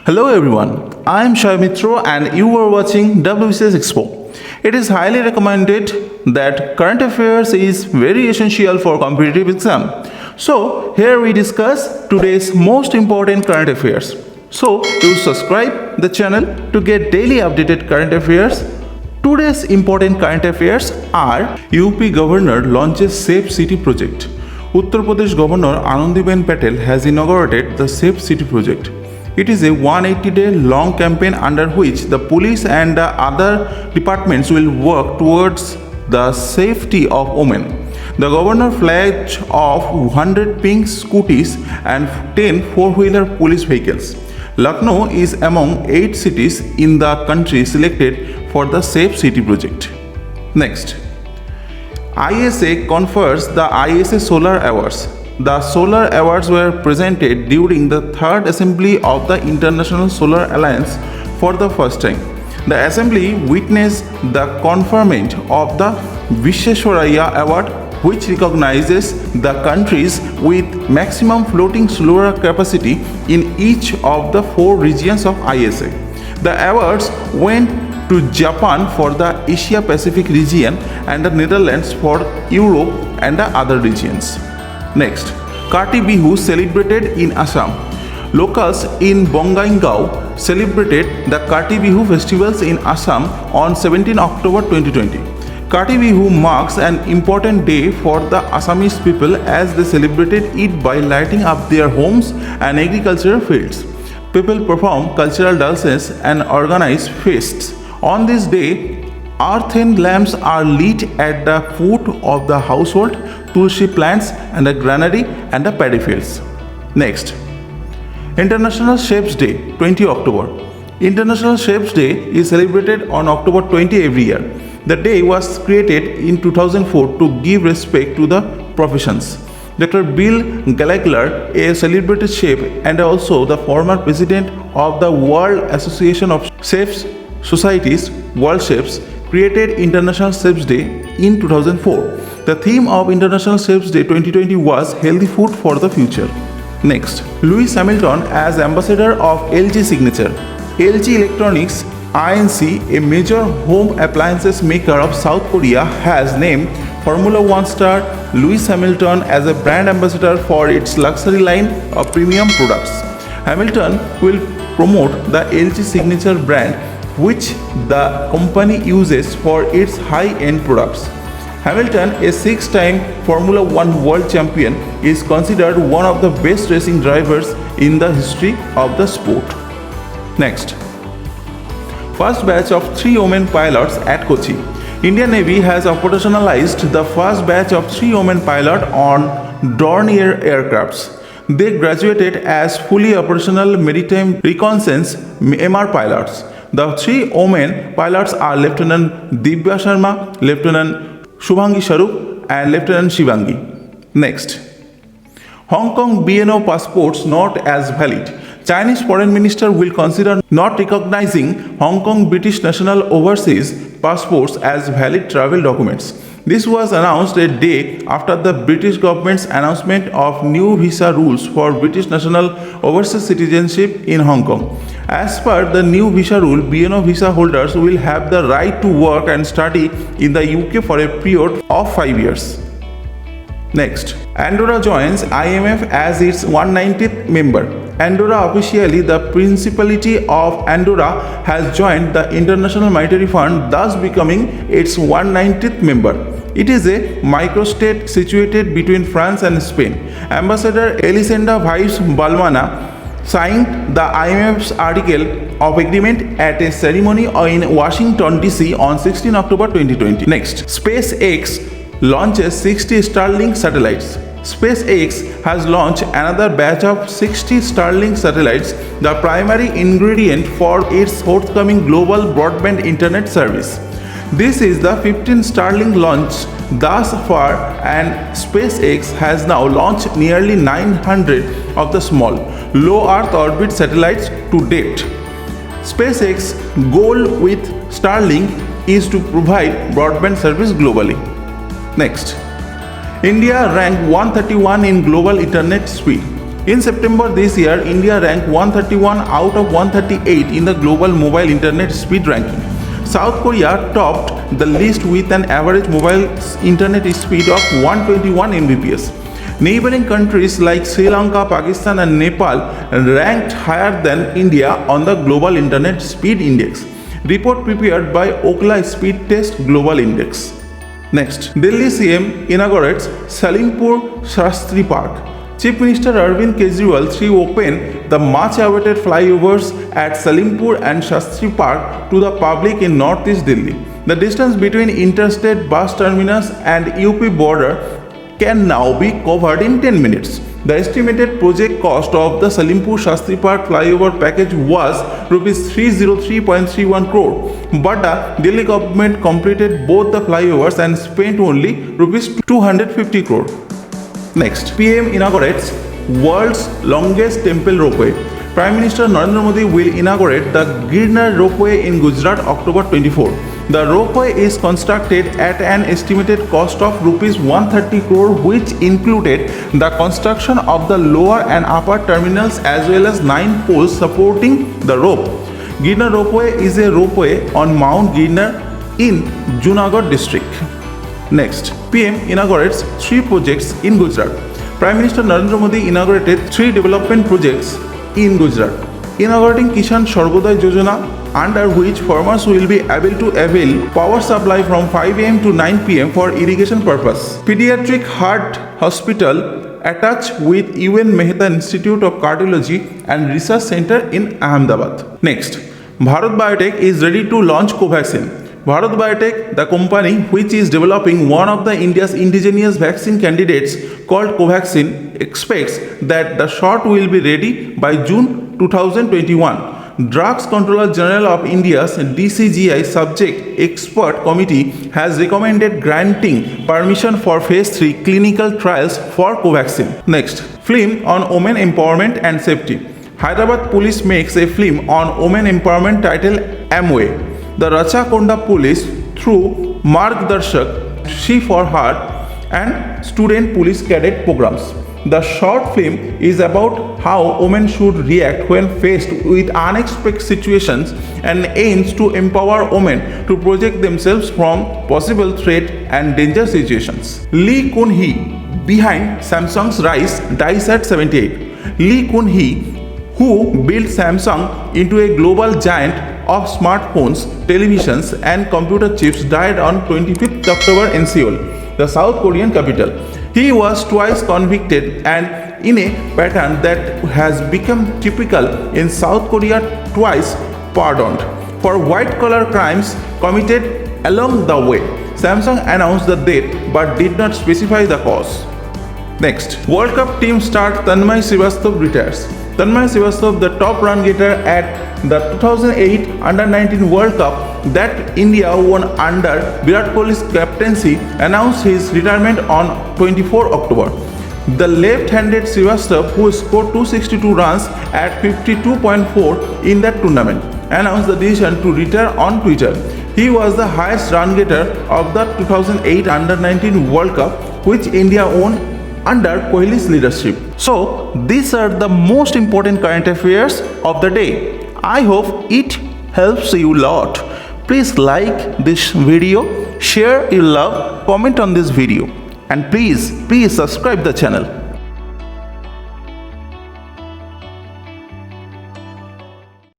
Hello everyone, I am Shai Mitro and you are watching Wbcs Expo. It is highly recommended that current affairs is very essential for competitive exam. So here we discuss today's most important current affairs. So you subscribe the channel to get daily updated current affairs. Today's important current affairs are UP Governor launches Safe City project. Uttar Pradesh Governor Anandiben Patel has inaugurated the Safe City project. It is a 180-day long campaign under which the police and other departments will work towards the safety of women. The governor flagged off 100 pink scooties and 10 four-wheeler police vehicles. Lucknow is among 8 cities in the country selected for the Safe City project. Next, ISA confers the ISA Solar Awards. The Solar Awards were presented during the third assembly of the International Solar Alliance for the first time. The assembly witnessed the conferment of the Visvesvaraya Award, which recognizes the countries with maximum floating solar capacity in each of the 4 regions of ISA. The awards went to Japan for the Asia Pacific region and the Netherlands for Europe and the other regions. Next, Karti Vihu celebrated in Assam. Locals in Bongaigaon celebrated the Karti Vihu festivals in Assam on 17 October 2020. Karti Vihu marks an important day for the Assamese people as they celebrated it by lighting up their homes and agricultural fields. People perform cultural dances and organize feasts. On this day, earthen lamps are lit at the foot of the household, tulsi plants and the granary and the paddy fields. Next, International Chefs Day, 20 October. International Chefs Day is celebrated on October 20 every year. The day was created in 2004 to give respect to the professions. Dr. Bill Gallagher, a celebrated chef and also the former president of the World Association of Chefs Societies, World Chefs, created International Chefs Day in 2004. The theme of International Chefs Day 2020 was Healthy Food for the Future. Next, Lewis Hamilton as ambassador of LG Signature. LG Electronics Inc., a major home appliances maker of South Korea, has named Formula One star Lewis Hamilton as a brand ambassador for its luxury line of premium products. Hamilton will promote the LG Signature brand, which the company uses for its high-end products. Hamilton, a 6-time Formula One world champion, is considered one of the best racing drivers in the history of the sport. Next, first batch of 3 women pilots at Kochi. Indian Navy has operationalized the first batch of 3 women pilots on Dornier aircrafts. They graduated as fully operational maritime reconnaissance MR pilots. The 3 women pilots are Lieutenant Divya Sharma, Lieutenant Shubhangi Sharup and Lieutenant Shivangi. Next, Hong Kong BNO passports not as valid. Chinese Foreign Minister will consider not recognizing Hong Kong British national overseas passports as valid travel documents. This was announced a day after the British government's announcement of new visa rules for British national overseas citizenship in Hong Kong. As per the new visa rule, BNO visa holders will have the right to work and study in the UK for a period of 5 years. Next, Andorra joins IMF as its 190th member. Andorra, officially the Principality of Andorra, has joined the International Monetary Fund, thus becoming its 190th member. It is a microstate situated between France and Spain. Ambassador Elisenda Vives Balmana signed the IMF's article of agreement at a ceremony in Washington, D.C. on 16 October 2020. Next, SpaceX launches 60 Starlink satellites. SpaceX has launched another batch of 60 Starlink satellites, the primary ingredient for its forthcoming global broadband internet service. This is the 15th Starlink launch thus far, and SpaceX has now launched nearly 900 of the small, low Earth orbit satellites to date. SpaceX's goal with Starlink is to provide broadband service globally. Next, India ranked 131 in global internet speed. In September this year, India ranked 131 out of 138 in the global mobile internet speed ranking. South Korea topped the list with an average mobile internet speed of 121 Mbps. Neighboring countries like Sri Lanka, Pakistan and Nepal ranked higher than India on the Global Internet Speed Index. Report prepared by Ookla Speed Test Global Index. Next, Delhi CM inaugurates Salimpur Shastri Park. Chief Minister Arvind Kejriwal reopened the much-awaited flyovers at Salimpur and Shastri Park to the public in northeast Delhi. The distance between interstate bus terminus and UP border can now be covered in 10 minutes. The estimated project cost of the Salimpur Shastri Park flyover package was Rs 303.31 crore, but the Delhi government completed both the flyovers and spent only Rs 250 crore. Next, PM inaugurates world's longest temple ropeway. Prime Minister Narendra Modi will inaugurate the Girnar ropeway in Gujarat October 24. The ropeway is constructed at an estimated cost of Rs 130 crore, which included the construction of the lower and upper terminals as well as 9 poles supporting the rope. Girnar ropeway is a ropeway on Mount Girnar in Junagadh district. Next, PM inaugurates 3 projects in Gujarat. Prime Minister Narendra Modi inaugurated 3 development projects in Gujarat. Inaugurating Kisan Sarvodaya Yojana, under which farmers will be able to avail power supply from 5 am to 9 pm for irrigation purpose. Pediatric Heart Hospital attached with UN Mehta Institute of Cardiology and Research Center in Ahmedabad. Next, Bharat Biotech is ready to launch Covaxin. Bharat Biotech, the company which is developing one of the India's indigenous vaccine candidates called Covaxin, expects that the shot will be ready by June 2021. Drugs Controller General of India's DCGI Subject Expert Committee has recommended granting permission for Phase 3 clinical trials for Covaxin. Next, film on women empowerment and safety. Hyderabad police makes a film on women empowerment titled Amway. The Rachakonda police through Margdarshak, She for Heart and student police cadet programs. The short film is about how women should react when faced with unexpected situations and aims to empower women to protect themselves from possible threat and danger situations. Lee Kun-hee, behind Samsung's rise, dies at 78. Lee Kun-hee, who built Samsung into a global giant of smartphones, televisions and computer chips, died on 25th October in Seoul, the South Korean capital. He was twice convicted and in a pattern that has become typical in South Korea, twice pardoned for white-collar crimes committed along the way. Samsung announced the death but did not specify the cause. Next, World Cup team star Tanmay Srivastava retires. Tanmay Srivastava, the top run getter at the 2008 Under-19 World Cup that India won under Virat Kohli's captaincy, announced his retirement on 24 October. The left-handed Srivastava, who scored 262 runs at 52.4 in that tournament, announced the decision to retire on Twitter. He was the highest run getter of the 2008 Under-19 World Cup, which India won under Kohli's leadership. So, these are the most important current affairs of the day. I hope it helps you a lot. Please like this video, share your love, comment on this video, and please subscribe the channel.